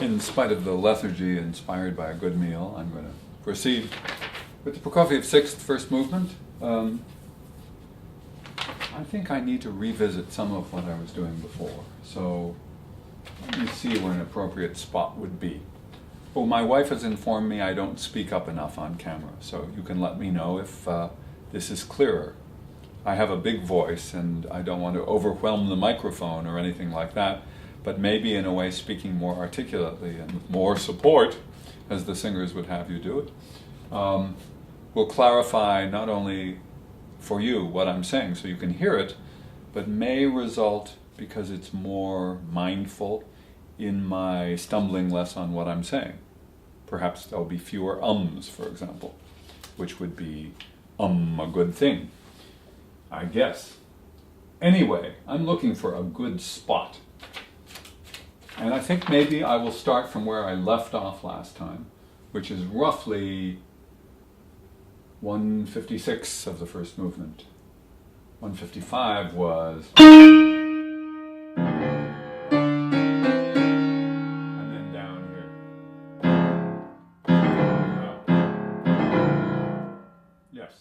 In spite of the lethargy inspired by a good meal, I'm going to proceed with the Prokofiev Sixth First Movement. I think I need to revisit some of what I was doing before, so let me see where an appropriate spot would be. Oh, my wife has informed me I don't speak up enough on camera, so you can let me know if this is clearer. I have a big voice and I don't want to overwhelm the microphone or anything like that, but maybe in a way speaking more articulately and with more support, as the singers would have you do it, will clarify not only for you what I'm saying so you can hear it, but may result, because it's more mindful, in my stumbling less on what I'm saying. Perhaps there'll be fewer ums, for example, which would be a good thing, I guess. Anyway, I'm looking for a good spot. And I think maybe I will start from where I left off last time, which is roughly 156 of the first movement. 155 was... and then down here. Yes.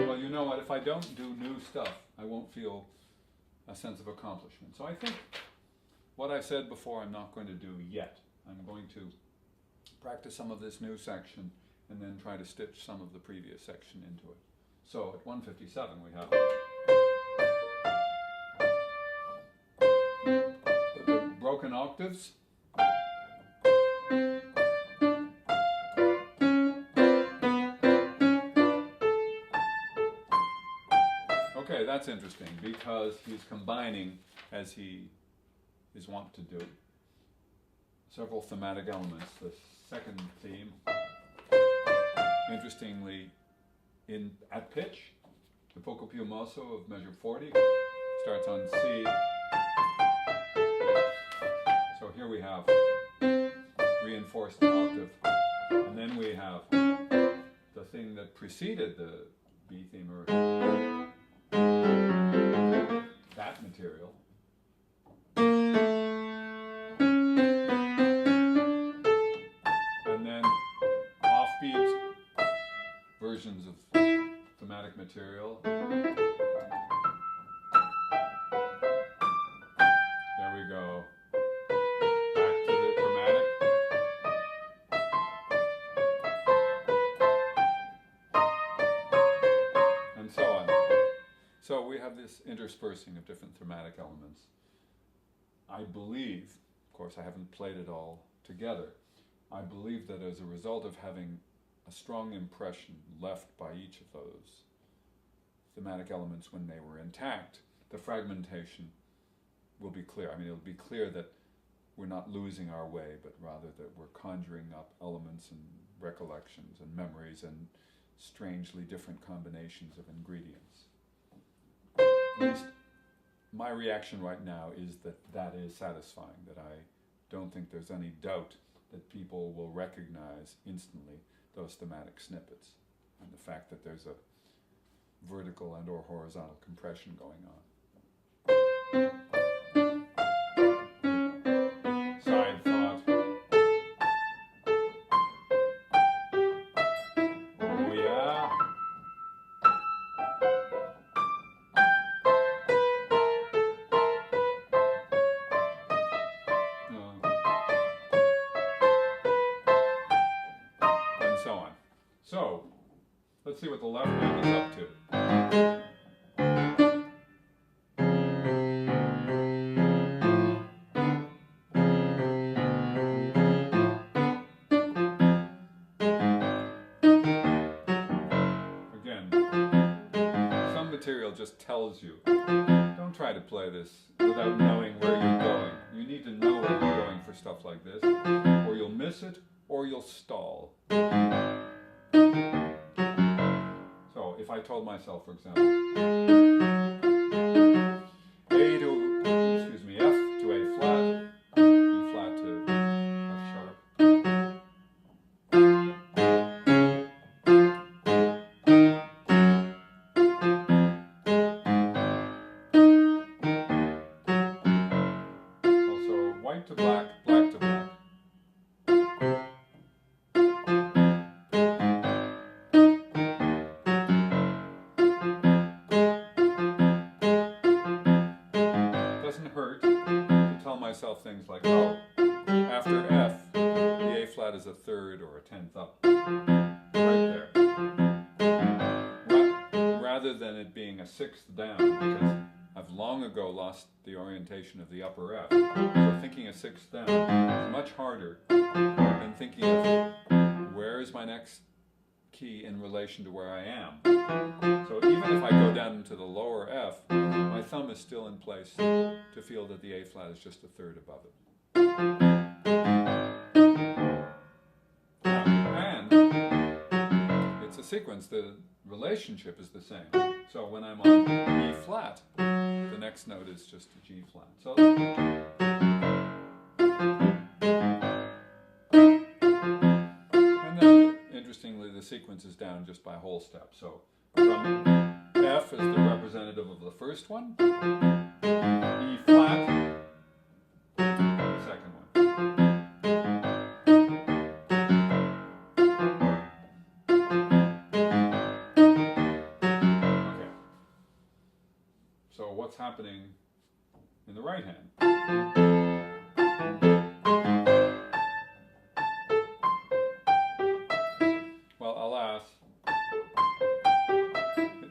Well, you know what? If I don't do new stuff, I won't feel a sense of accomplishment. So I think what I said before I'm not going to do yet. I'm going to practice some of this new section and then try to stitch some of the previous section into it. So at 157 we have the broken octaves. Okay, that's interesting because he's combining, as he is wont to do, several thematic elements. The second theme, interestingly, at pitch, the poco più mosso of measure 40 starts on C. So here we have reinforced octave, and then we have the thing that preceded the B theme, or that material. Versions of thematic material. There we go. Back to the chromatic. And so on. So we have this interspersing of different thematic elements. I believe, of course I haven't played it all together, I believe that as a result of having a strong impression left by each of those thematic elements when they were intact, the fragmentation will be clear. I mean, it'll be clear that we're not losing our way, but rather that we're conjuring up elements and recollections and memories and strangely different combinations of ingredients. At least my reaction right now is that that is satisfying, that I don't think there's any doubt that people will recognize instantly those thematic snippets, and the fact that there's a vertical and or horizontal compression going on. Side thought. Oh yeah. And so on. So, let's see what the left hand is up to. Again, some material just tells you, don't try to play this without knowing where you're going. You need to know where you're going for stuff like this, or you'll miss it, or you'll stall. So if I told myself, for example, F to A flat, E flat to F sharp, white to black, black to black. It doesn't hurt to tell myself things like, oh, after F, the A flat is a third or a tenth up. Right there. Rather than it being a sixth down, because I've long ago lost the orientation of the upper F. So thinking a sixth down is much harder than thinking of where is my next key in relation to where I am. So even if I go down into the lower F, my thumb is still in place to feel that the A flat is just a third above it. And it's a sequence. The relationship is the same. So when I'm on E flat, the next note is just a G flat. So, and then interestingly, the sequence is down just by whole step. So from F is the representative of the first one, E flat, the second one. So what's happening in the right hand? Well, alas,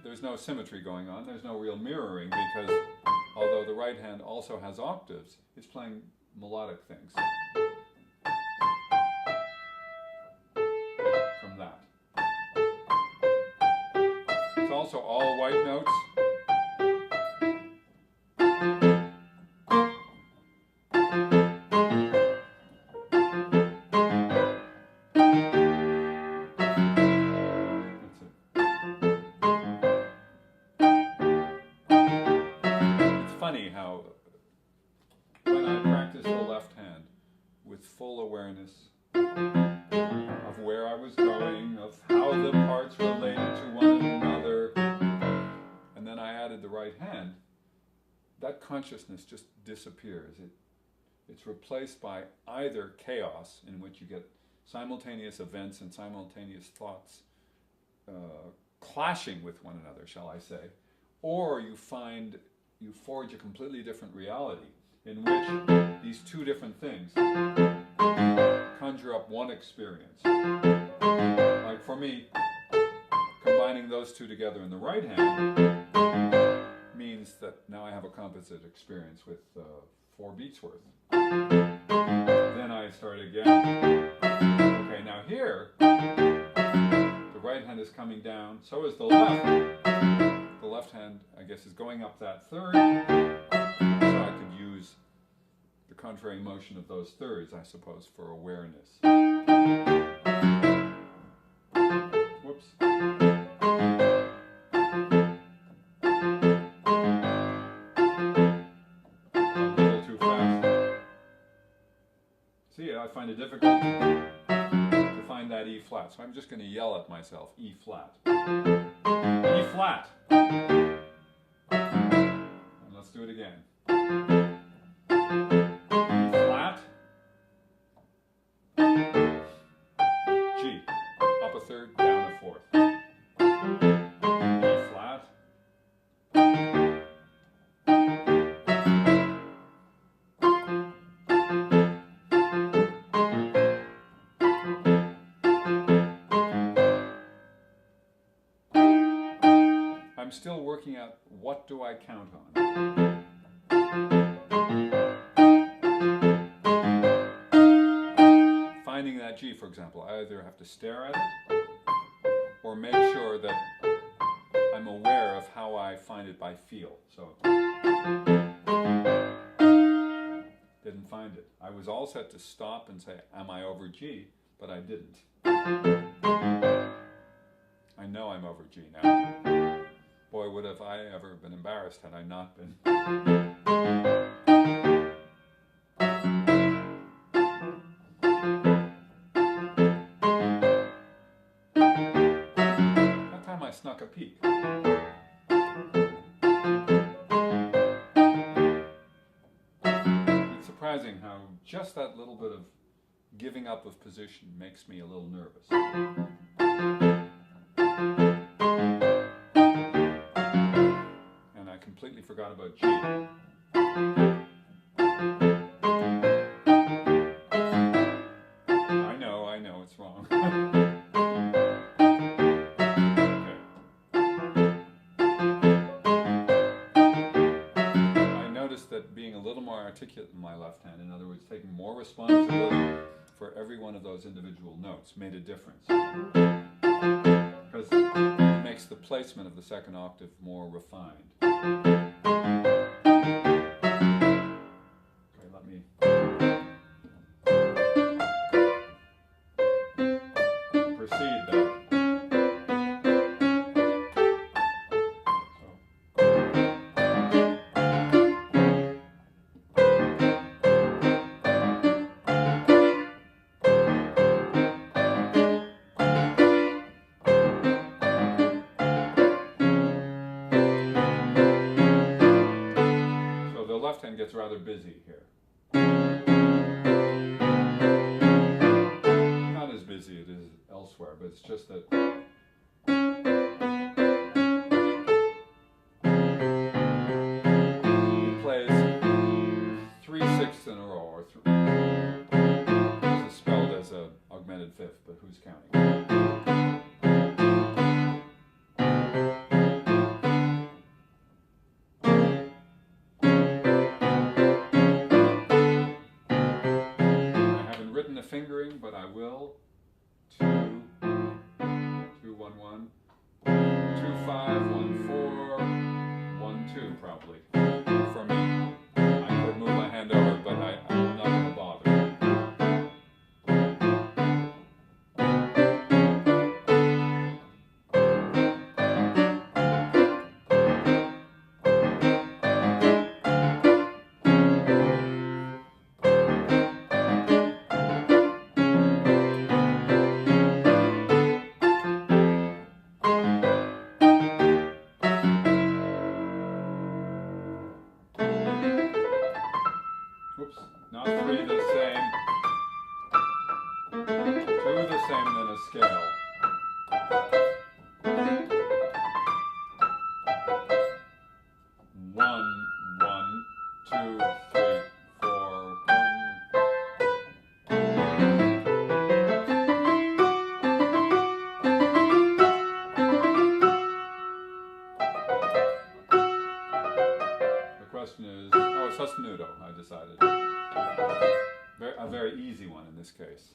there's no symmetry going on. There's no real mirroring because although the right hand also has octaves, it's playing melodic things from that. It's also all white notes. Funny how when I practice the left hand with full awareness of where I was going, of how the parts related to one another, and then I added the right hand, that consciousness just disappears. It's replaced by either chaos, in which you get simultaneous events and simultaneous thoughts clashing with one another, shall I say, or you forge a completely different reality in which these two different things conjure up one experience. Like for me, combining those two together in the right hand means that now I have a composite experience with 4 beats worth. Then I start again. Okay, now here, the right hand is coming down, so is the left. The left hand, I guess, is going up that third, so I could use the contrary motion of those thirds, I suppose, for awareness. Whoops. A little too fast. See, I find it difficult to find that E flat, so I'm just going to yell at myself, E flat. E flat. And let's do it again. E flat. G. Up a third, down a fourth. E flat. I'm still working out what do I count on. Finding that G, for example, I either have to stare at it or make sure that I'm aware of how I find it by feel. So, didn't find it. I was all set to stop and say, am I over G? But I didn't. I know I'm over G now. Boy, would have I ever been embarrassed had I not been. That time I snuck a peek. It surprised surprising how just that little bit of giving up of position makes me a little nervous. And I completely forgot about G. I know, it's wrong. That being a little more articulate in my left hand, in other words, taking more responsibility for every one of those individual notes, made a difference. Because it makes the placement of the second octave more refined. Okay, let me proceed though. The left hand gets rather busy here. Not as busy as it is elsewhere, but it's just that he plays 3/6 in a row, or this is spelled as an augmented fifth, but who's counting? Fingering, but I will. 2, 2, 1, 1, 2, 5, 1, 4, 1, 2, probably. For me, I could move my hand over, but I'm not going to bother. Whoops, not 3 the same. 2 the same than a scale. 1, 1, 2, 3, 4, 1. The question is, oh, sostenuto, I decided. A very easy one in this case.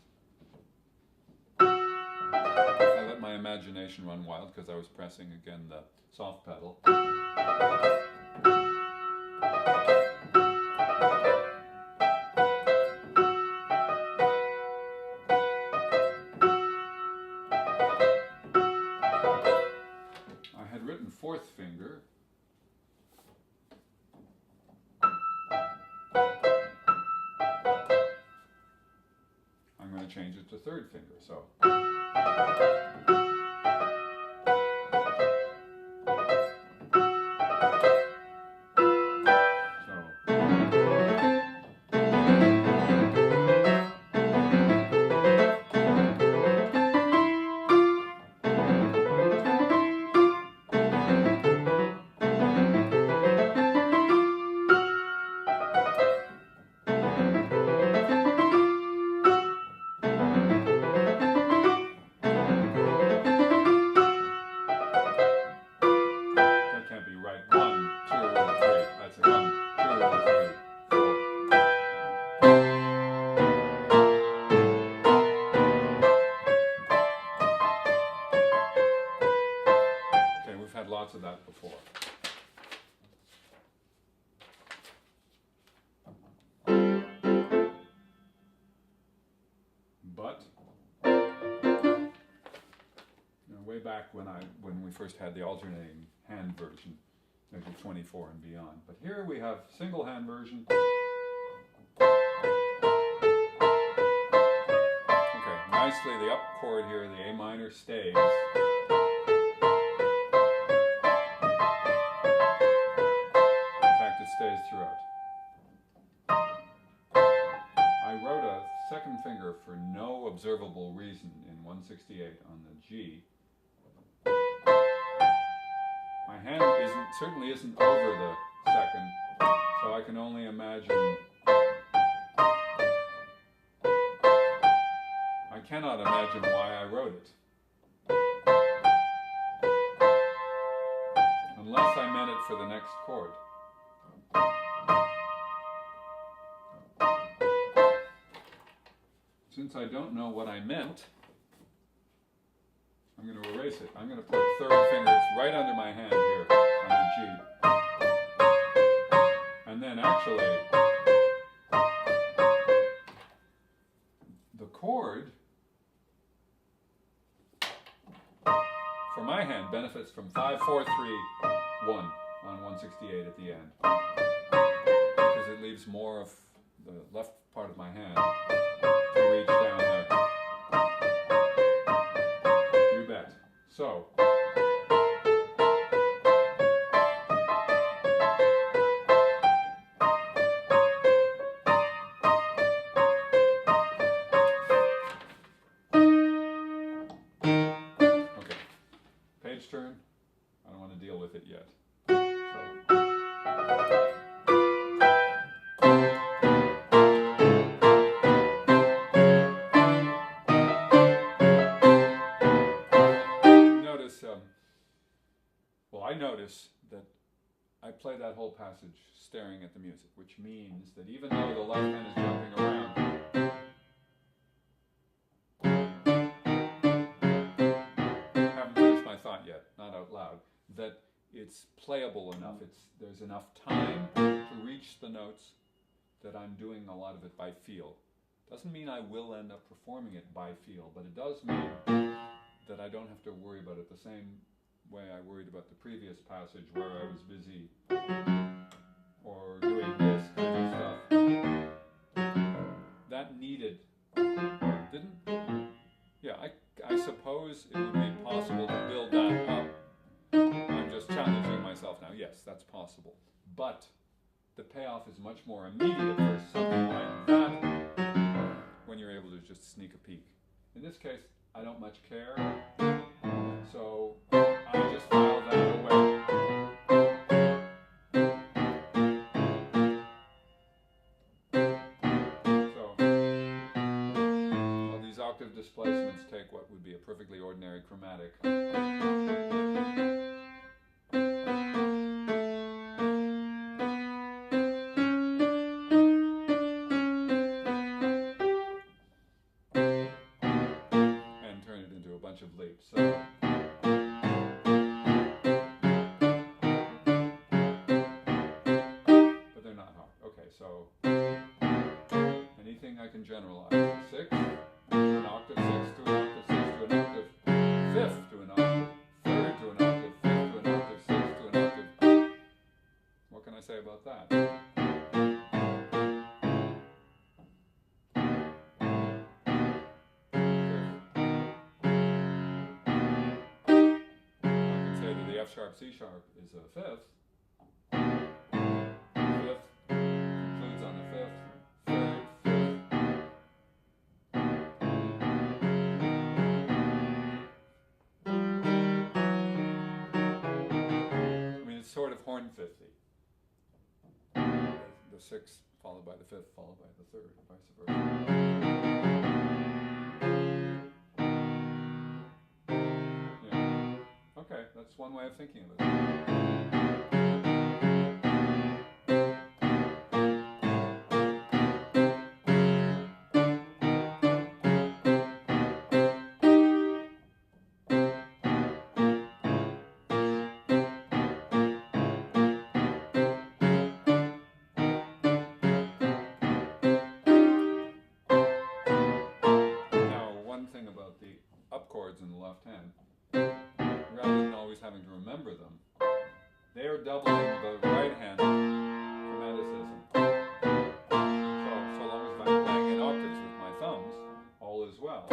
I let my imagination run wild because I was pressing again the soft pedal. I had written fourth finger. I'm going to change it to third finger, so. Lots of that before. But way back when we first had the alternating hand version, maybe 24 and beyond. But here we have single hand version. Okay, nicely the up chord here, the A minor stays. Stays throughout. observable reason, in 168 on the G, my hand certainly isn't over the second, so I can only imagine. I cannot imagine why I wrote it. Unless I meant it for the next chord. Since I don't know what I meant, I'm going to erase it. I'm going to put third finger, it's right under my hand here on the G. And then actually, the chord for my hand benefits from 5, 4, 3, 1 on 168 at the end. Because it leaves more of the left part of my hand to reach down there. You bet. So, okay, page turn. I don't want to deal with it yet. I notice that I play that whole passage staring at the music, which means that even though the left hand is jumping around, I haven't finished my thought yet, not out loud, that it's playable enough. There's enough time to reach the notes that I'm doing a lot of it by feel. Doesn't mean I will end up performing it by feel, but it does mean that I don't have to worry about it the same way I worried about the previous passage where I was busy or doing this kind of stuff. That needed, I suppose it would be possible to build that up. I'm just challenging myself now. Yes, that's possible. But the payoff is much more immediate for something like that when you're able to just sneak a peek. In this case, I don't much care. So I just file that away. So all these octave displacements take what would be a perfectly ordinary chromatic. And turn it into a bunch of leaps. So so anything I can generalize. 6 to an octave, 6 to an octave, 6 to an octave, 5th to an octave, 3rd to an octave, 5th to an octave, 6th to an octave. What can I say about that? I can say that the F sharp, C sharp is a 5th. 5th. On the 5th, 3rd, 5th. I mean, it's sort of horn 50. The 6th followed by the 5th, followed by the 3rd, and vice versa. Yeah. Okay, that's one way of thinking of it. About the up chords in the left hand, rather than always having to remember them, they are doubling the right hand chromaticism. So long as I'm playing in octaves with my thumbs, all is well.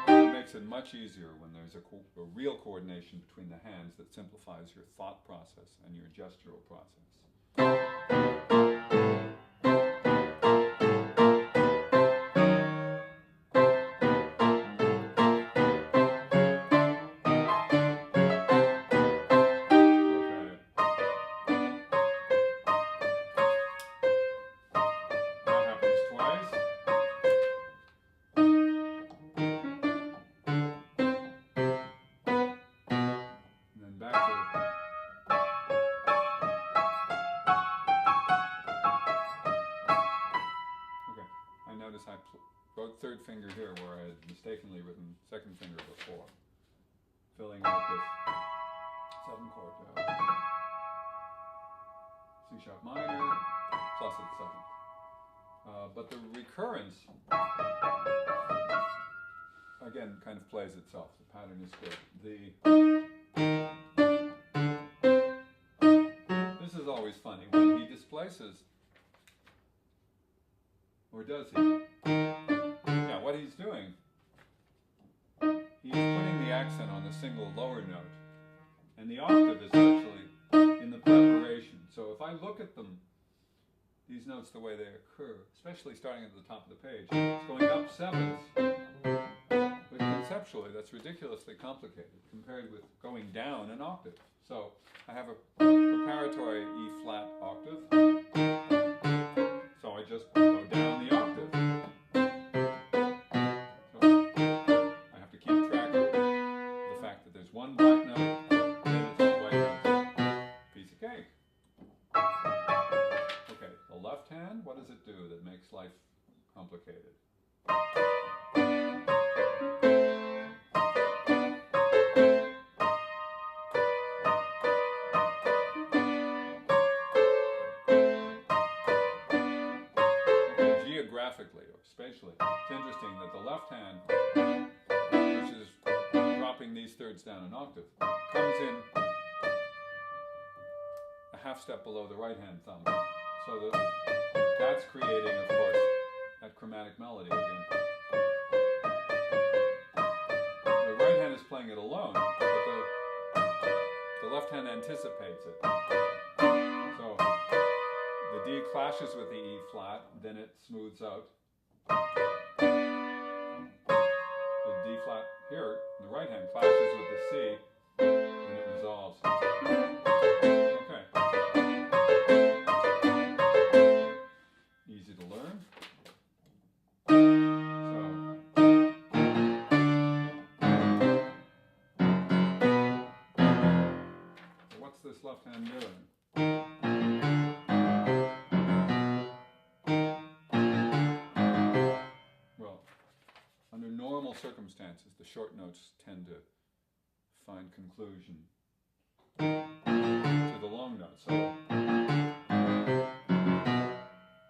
It makes it much easier when there's a real coordination between the hands that simplifies your thought process and your gestural process. I wrote third finger here where I had mistakenly written second finger before, filling out this 7 chord C sharp minor plus its 7th. But the recurrence again kind of plays itself. The pattern is good. This is always funny when he displaces. Or does he? Yeah, what he's doing, he's putting the accent on the single lower note, and the octave is actually in the preparation. So if I look at them, these notes the way they occur, especially starting at the top of the page, it's going up 7ths, but conceptually that's ridiculously complicated compared with going down an octave. So I have a preparatory E flat octave, so I just go down the octave. So I have to keep track of the fact that there's one black note, then it's all white notes. Piece of cake. Okay, the left hand, what does it do that makes life complicated? Geographically or spatially, it's interesting that the left hand, which is dropping these thirds down an octave, comes in a half step below the right hand thumb. So that's creating, of course, that chromatic melody again. The right hand is playing it alone, but the left hand anticipates it. So the D clashes with the E flat, then it smooths out. The D flat here, the right hand, clashes with the C, and it resolves. Okay. Easy to learn. So what's this left hand doing? Under normal circumstances, the short notes tend to find conclusion to the long notes. So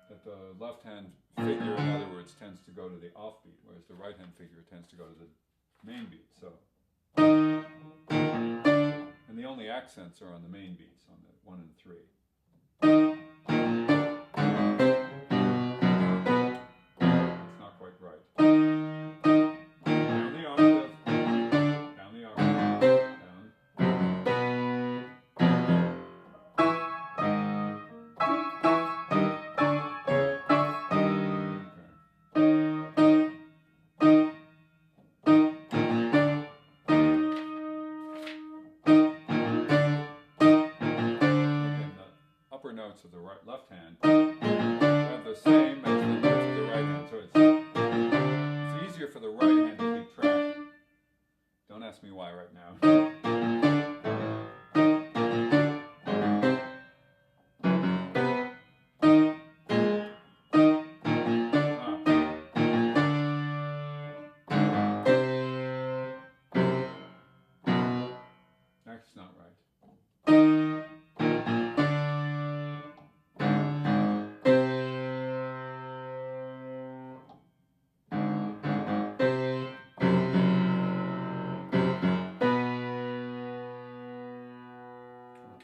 that the left hand figure, in other words, tends to go to the offbeat, whereas the right hand figure tends to go to the main beat. So, and the only accents are on the main beats, on the 1 and 3. It's not quite right. Notes of the left hand are the same as the notes of the right hand, so it's easier for the right hand to keep track. Don't ask me why right now. That's not right.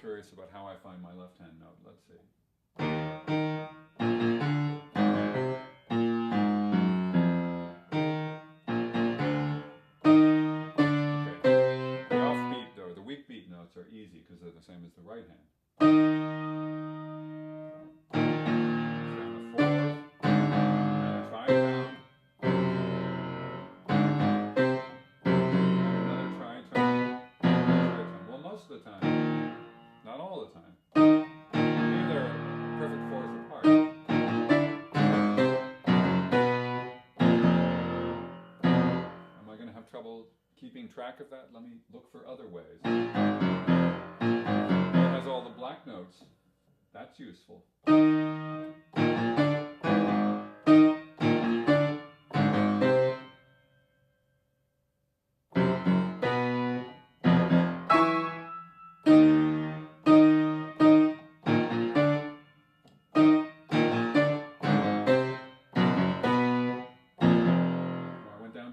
Curious about how I find my left hand note. Let's see. Okay. The offbeat or the weak beat notes are easy because they're the same as the right hand. trouble keeping track of that, let me look for other ways. It has all the black notes. That's useful.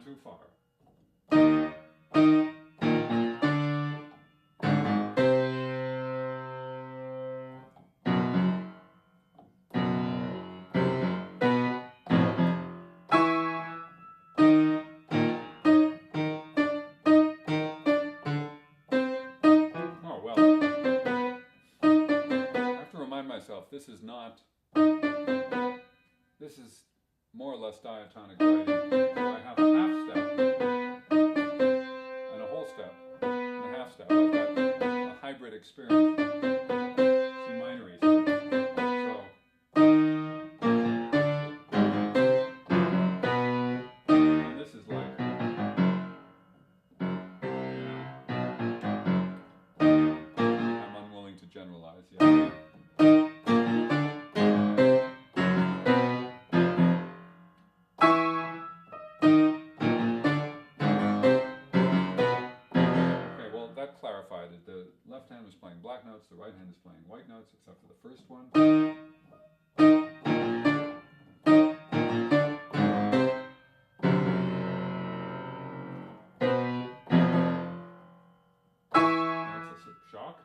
Too far. Oh well. I have to remind myself this is not. This is more or less diatonic writing. So I have a half step and a whole step and a half step. I've got a hybrid experience. C minor is here. So and this is like I'm unwilling to generalize yet. That clarified that the left hand was playing black notes, the right hand is playing white notes, except for the first one. That's a shock.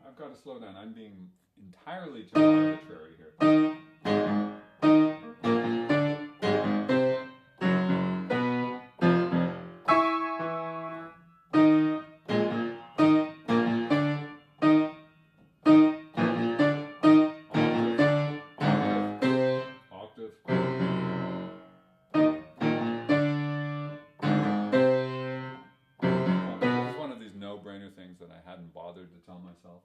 I've got to slow down. I'm being entirely too arbitrary here. Things that I hadn't bothered to tell myself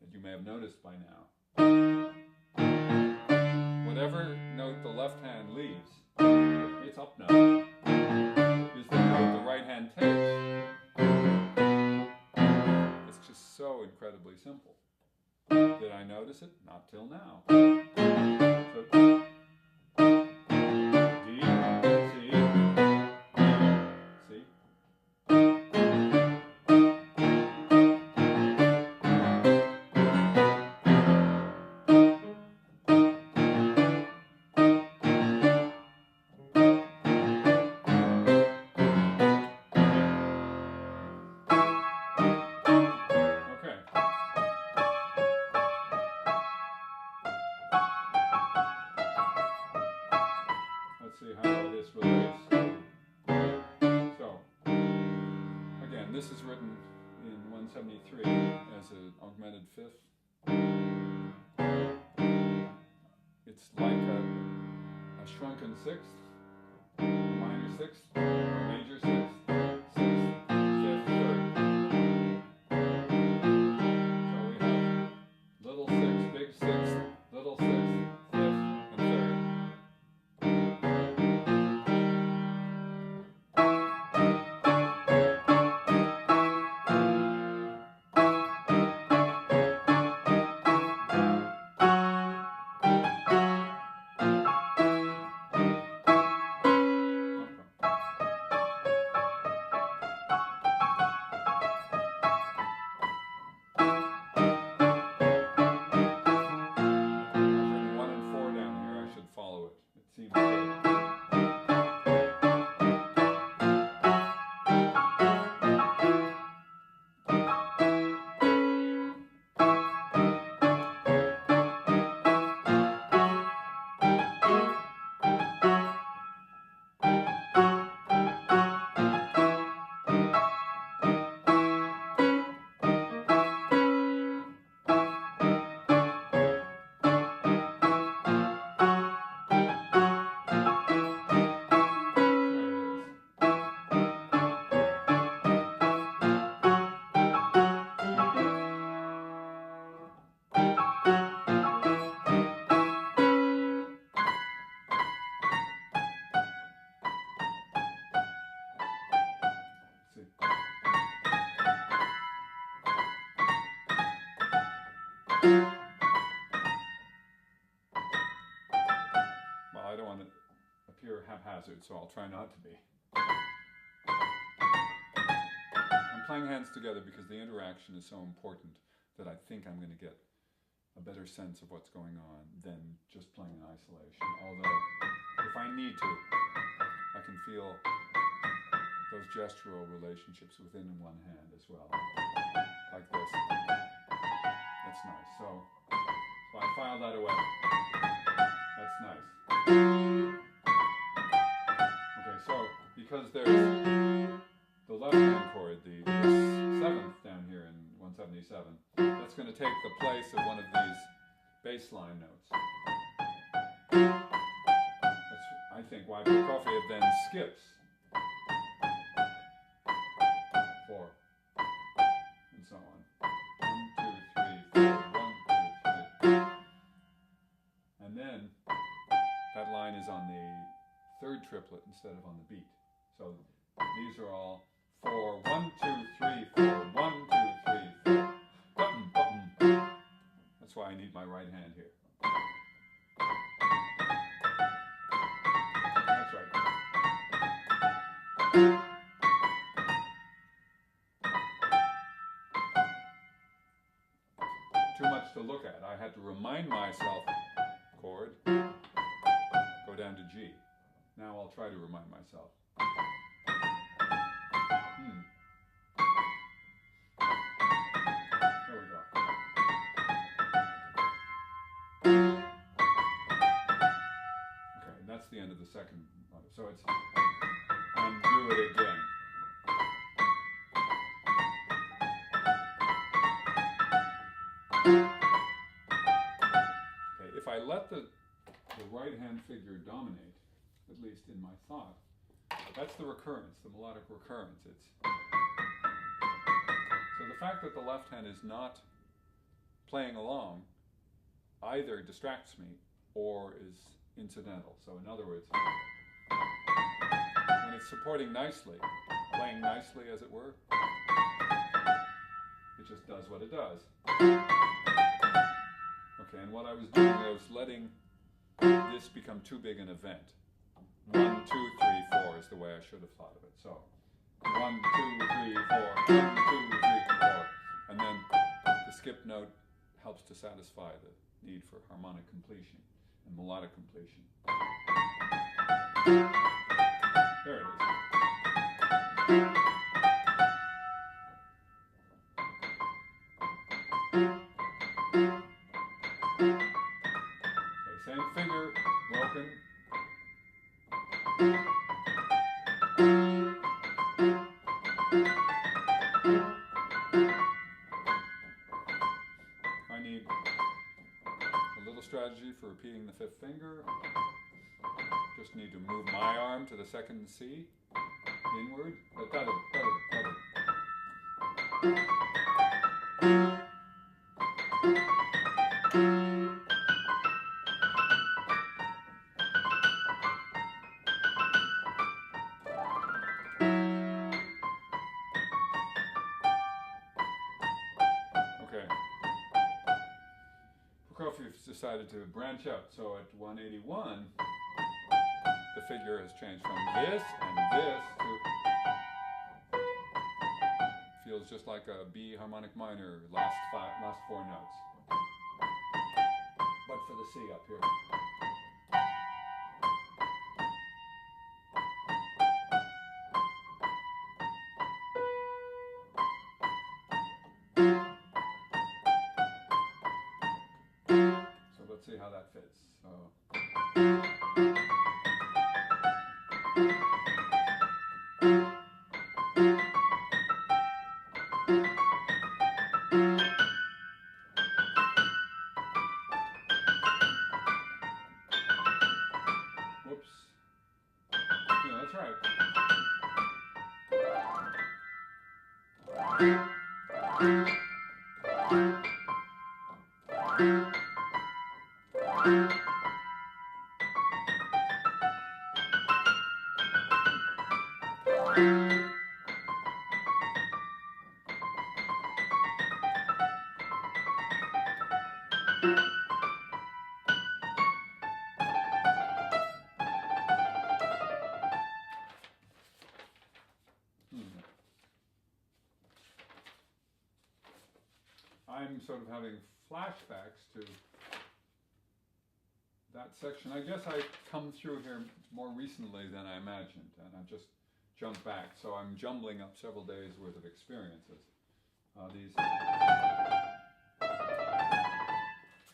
that you may have noticed by now. Whatever note the left hand leaves, its up note is the note the right hand takes. It's just so incredibly simple. Did I notice it? Not till now. So, D, C, C. Let's see how this relates. So, again, this is written in 173 as an augmented fifth. It's like a shrunken sixth, a minor sixth, a major sixth, sixth, fifth, third. So we have little sixth, big sixth, little sixth, fifth, and third. Well, I don't want to appear haphazard, so I'll try not to be. I'm playing hands together because the interaction is so important that I think I'm going to get a better sense of what's going on than just playing in isolation. Although, if I need to, I can feel those gestural relationships within one hand as well. Like this. That's nice. So I file that away. That's nice. Okay, so because there's the left hand chord, the seventh down here in 177, that's going to take the place of one of these bass line notes. That's, I think, why Prokofiev then skips 4 and so on. 1, 2, 3, 4, 1, 2, 3. And then that line is on the third triplet instead of on the beat. So these are all 4, 1, 2, 3, 4, 1, 2, 3, 4. Button, button. That's why I need my right hand here. That's right. Too much to look at. I had to remind myself, chord, go down to G. Now I'll try to remind myself. There we go. Okay, and that's the end of the second motive. So it's, and do it again. Okay, if I let the right hand figure dominate, at least in my thought, that's the recurrence, the melodic recurrence. It's so the fact that the left hand is not playing along either distracts me or is incidental. So in other words, when it's supporting nicely, playing nicely as it were, it just does what it does. Okay, and what I was doing, I was letting this become too big an event. 1, 2, 3, 4 is the way I should have thought of it. So 1, 2, 3, 4, 1, 2, 3, 4. And then the skip note helps to satisfy the need for harmonic completion and melodic completion. There it is. Okay, same figure, broken. I need a little strategy for repeating the fifth finger. Just need to move my arm to the second C, inward. Okay. Prokofiev decided to branch out, so at 181, the figure has changed from this and this to, feels just like a B harmonic minor, last 4 notes. But for the C up here. So let's see how that fits. So. Whoops. Yeah, that's right. I'm sort of having flashbacks to that section. I guess I come through here more recently than I imagined, and I've just jumped back. So I'm jumbling up several days worth of experiences. These,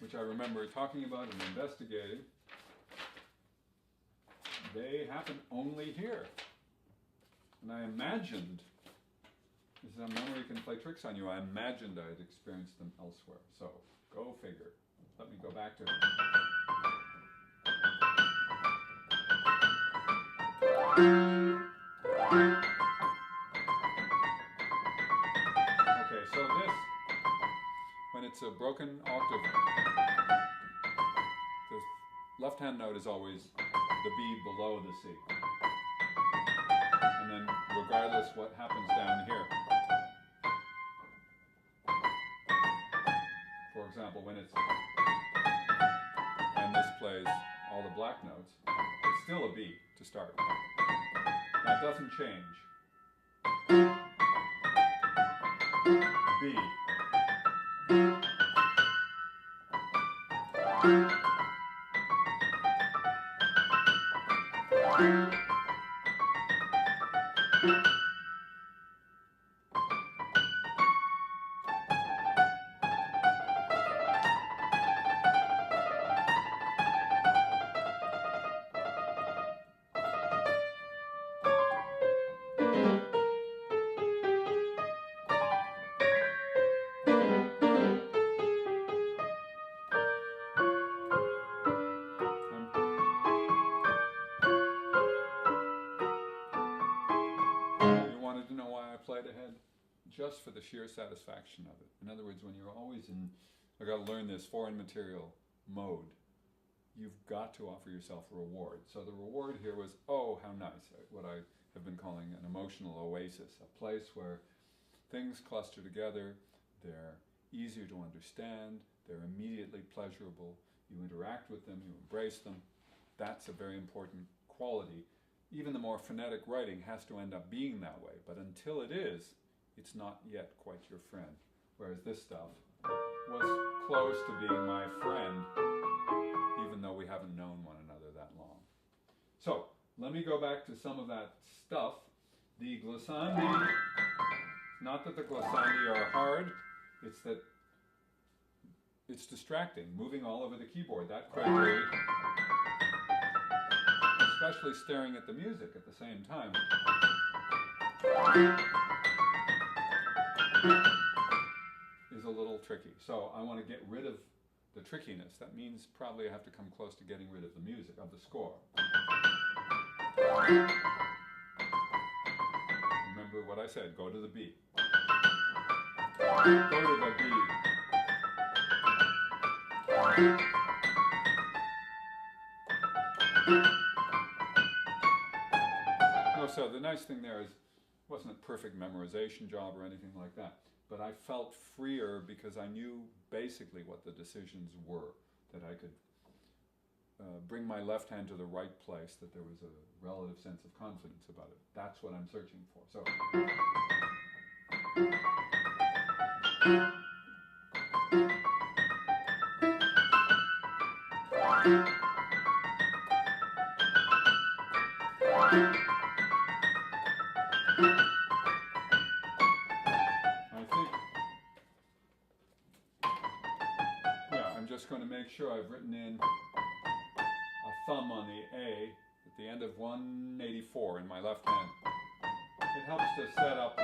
which I remember talking about and investigating, they happen only here. And I imagined, this is a memory can play tricks on you, I imagined I had experienced them elsewhere. So, go figure. Let me go back to okay, so this, when it's a broken octave, the left-hand note is always the B below the C. And then regardless what happens down here. For example, when it's, and this plays all the black notes, it's still a B to start. That doesn't change. B. Played ahead just for the sheer satisfaction of it. In other words, when you're always in, I've got to learn this foreign material mode, you've got to offer yourself a reward. So the reward here was, oh, how nice, what I have been calling an emotional oasis, a place where things cluster together, they're easier to understand, they're immediately pleasurable, you interact with them, you embrace them. That's a very important quality. Even the more phonetic writing has to end up being that way, but until it is, it's not yet quite your friend. Whereas this stuff was close to being my friend, even though we haven't known one another that long. So, let me go back to some of that stuff. The glissandi, not that the glissandi are hard, it's that it's distracting, moving all over the keyboard that quickly. Especially staring at the music at the same time, is a little tricky. So I want to get rid of the trickiness. That means probably I have to come close to getting rid of the music, of the score. Remember what I said, go to the B. Go to the B. So the nice thing there is, it wasn't a perfect memorization job or anything like that, but I felt freer because I knew basically what the decisions were, that I could bring my left hand to the right place, that there was a relative sense of confidence about it. That's what I'm searching for. So. I'm just going to make sure I've written in a thumb on the A at the end of 184 in my left hand. It helps to set up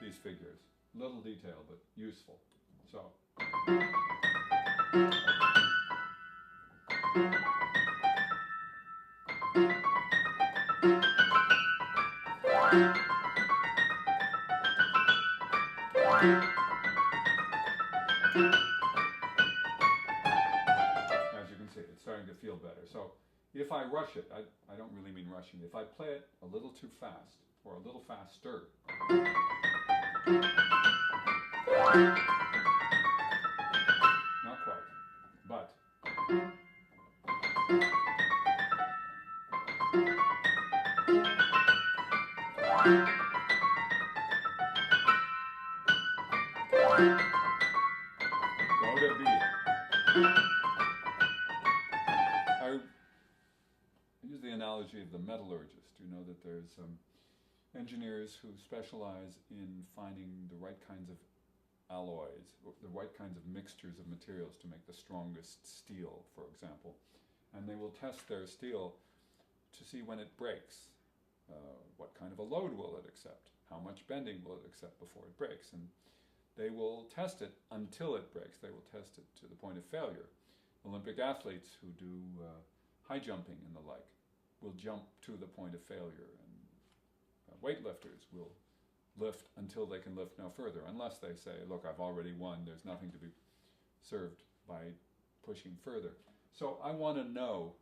these figures. Little detail, but useful. So. As you can see, it's starting to feel better. So if I rush it, I don't really mean rushing. If I play it a little too fast, or a little faster, not Go to B. I use the analogy of the metallurgist. You know that there's engineers who specialize in finding the right kinds of alloys, the right kinds of mixtures of materials to make the strongest steel, for example. And they will test their steel to see when it breaks. What kind of a load will it accept? How much bending will it accept before it breaks? And they will test it until it breaks. They will test it to the point of failure. Olympic athletes who do high jumping and the like will jump to the point of failure. And weightlifters will lift until they can lift no further, unless they say, look, I've already won, there's nothing to be served by pushing further. So I want to know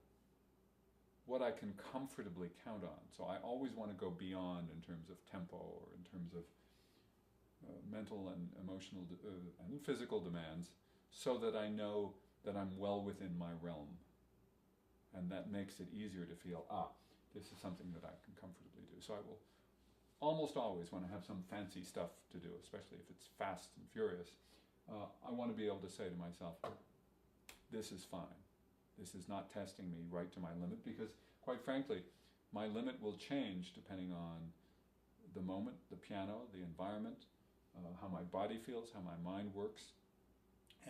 what I can comfortably count on. So I always want to go beyond in terms of tempo or in terms of mental and emotional and physical demands, so that I know that I'm well within my realm. And that makes it easier to feel, this is something that I can comfortably do. So I will almost always, when I have some fancy stuff to do, especially if it's fast and furious, I want to be able to say to myself, this is fine. This is not testing me right to my limit, because quite frankly, my limit will change depending on the moment, the piano, the environment, how my body feels, how my mind works.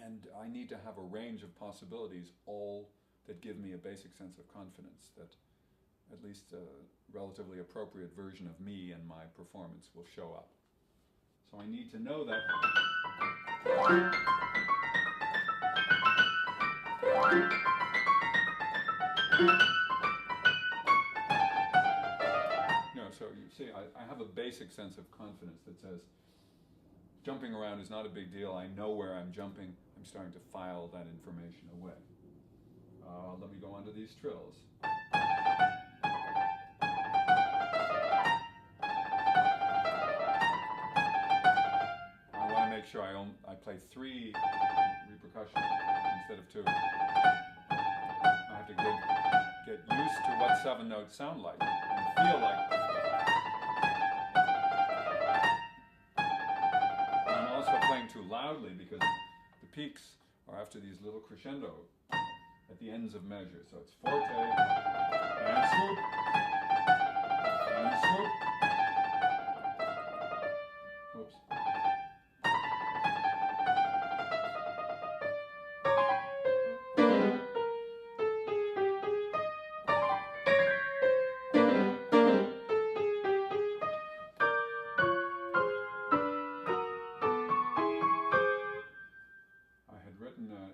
And I need to have a range of possibilities, all that give me a basic sense of confidence that at least a relatively appropriate version of me and my performance will show up. So I need to know that. So you see, I have a basic sense of confidence that says, jumping around is not a big deal. I know where I'm jumping. I'm starting to file that information away. Let me go on to these trills. I want to make sure I play 3 repercussions instead of 2. I have to get used to what 7 notes sound like and feel like. I'm also playing too loudly because the peaks are after these little crescendo at the ends of measures. So it's forte, and swoop, and swoop. Oops.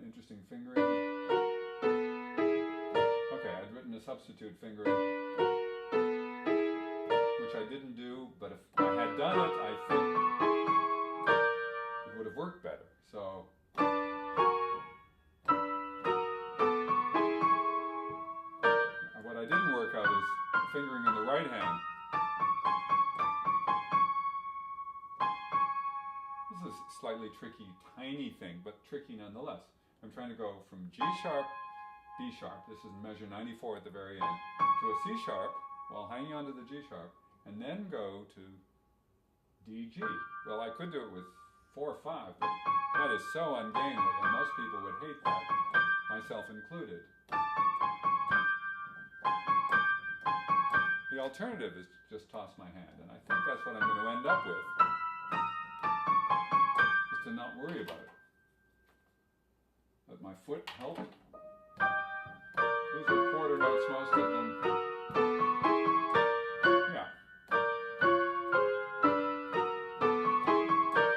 Interesting fingering. Okay, I'd written a substitute fingering, which I didn't do, but if I had done it, I think it would have worked better. So what I didn't work out is fingering in the right hand. This is a slightly tricky, tiny thing, but tricky nonetheless. I'm trying to go from G sharp, B sharp, this is measure 94 at the very end, to a C sharp while hanging on to the G sharp, and then go to D, G. Well, I could do it with 4 or 5, but that is so ungainly, and most people would hate that, myself included. The alternative is to just toss my hand, and I think that's what I'm going to end up with, is to not worry about it. Let my foot help. These are quarter notes, most of them. Yeah.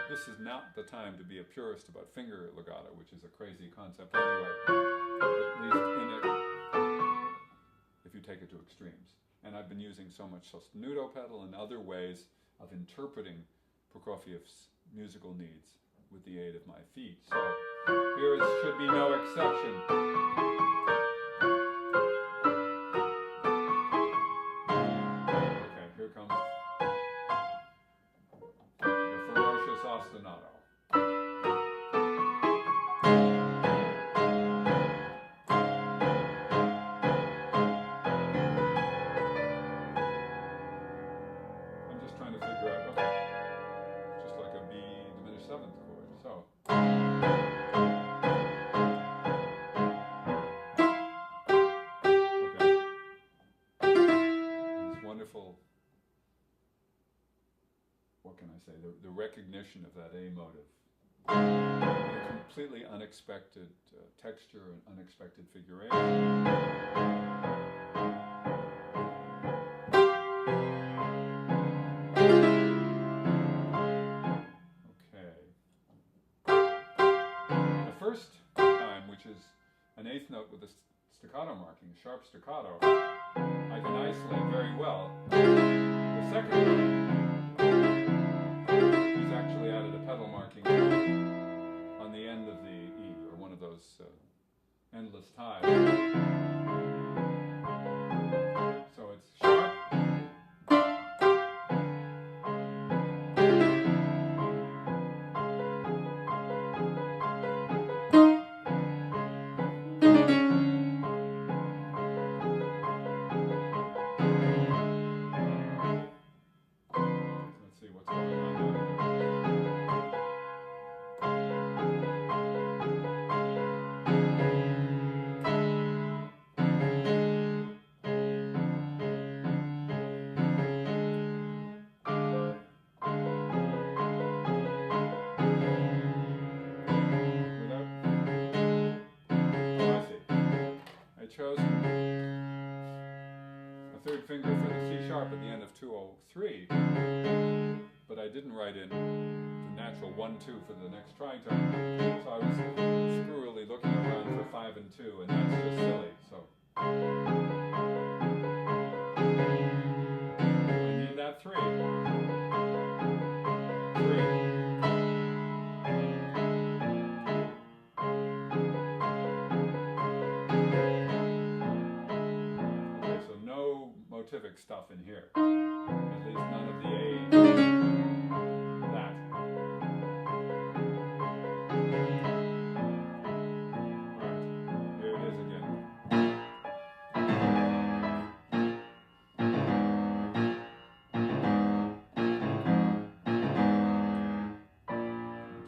This is not the time to be a purist about finger legato, which is a crazy concept anyway, at least in it, if you take it to extremes. And I've been using so much sostenuto pedal and other ways of interpreting Prokofiev's musical needs with the aid of my feet. So here should be no exception. Okay, here comes the ferocious ostinato. wonderful, what can I say, the recognition of that A motive. A completely unexpected texture and unexpected figuration. Okay. The first time, which is an eighth note with a staccato marking, a sharp staccato, I can isolate very well. The second one, he's actually added a pedal marking on the end of the E, or one of those endless ties. So it's sharp. Let's see what's going on now. I chose a third finger for the C sharp at the end of 203, but I didn't write in the natural 1-2 for the next trying tone. So I was screwily looking around for 5 and 2, and that's just silly. So I need that 3. 3. Motivic stuff in here. At least none of the A. That. Alright, here it is again.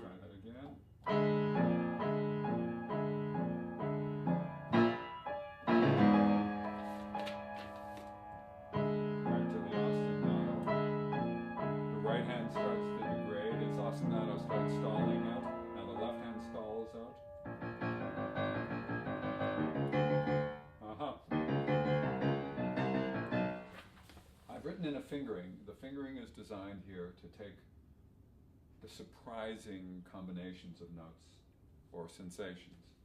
Try that again. Right hand starts to degrade, its ostinato starts stalling out, now the left hand stalls out. I've written in a fingering. The fingering is designed here to take the surprising combinations of notes or sensations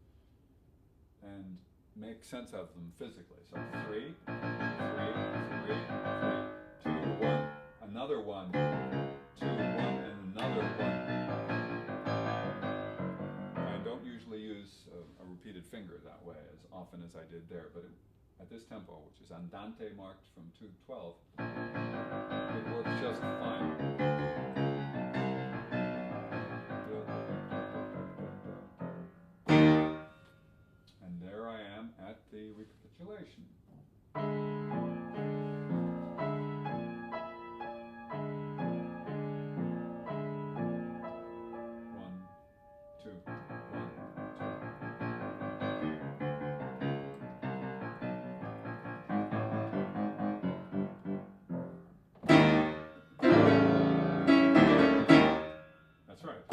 and make sense of them physically. So 3, 3, 3, 3, 2, 1. Another 1, 2, 1, and another 1. I don't usually use a repeated finger that way as often as I did there, but at this tempo, which is andante marked from 212, it works just fine. And there I am at the recapitulation. 2, 1, 2. That's right.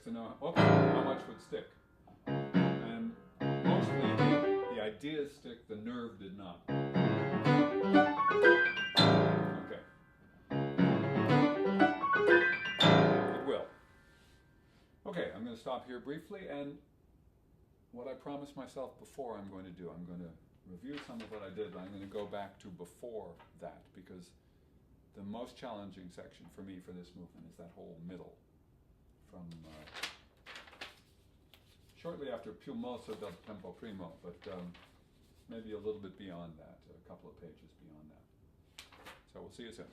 To know how much would stick, and mostly the ideas stick, the nerve did not. Okay, it will. Okay, I'm going to stop here briefly, and what I promised myself before I'm going to do, I'm going to review some of what I did, but I'm going to go back to before that, because the most challenging section for me for this movement is that whole middle. From shortly after più mosso del tempo primo, but maybe a little bit beyond that, a couple of pages beyond that. So we'll see you soon.